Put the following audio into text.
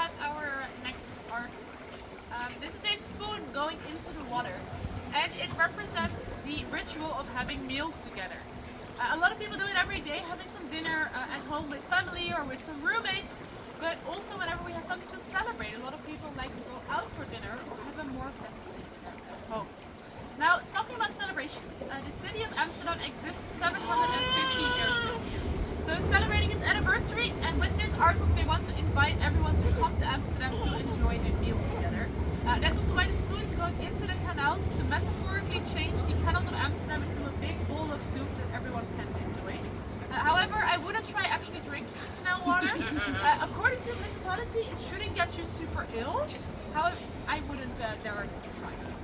at our next art. This is a spoon going into the water, and it represents the ritual of having meals together. A lot of people do it every day, having some dinner at home with family or with some roommates, but also whenever we have something to celebrate, a lot of people like to go out for dinner or have a more fancy dinner at home. Now, talking about celebrations, the city of Amsterdam exists 750 years this year. So it's celebrating its anniversary, and with this artwork they want to invite everyone to come to Amsterdam to enjoy a meal together. That's also why the spoon is going into the canals to metaphorically change the canals of Amsterdam into a big bowl of soup that everyone can enjoy. However, I wouldn't try actually drinking canal water. According to the municipality, it shouldn't get you super ill. However, I wouldn't dare to try it.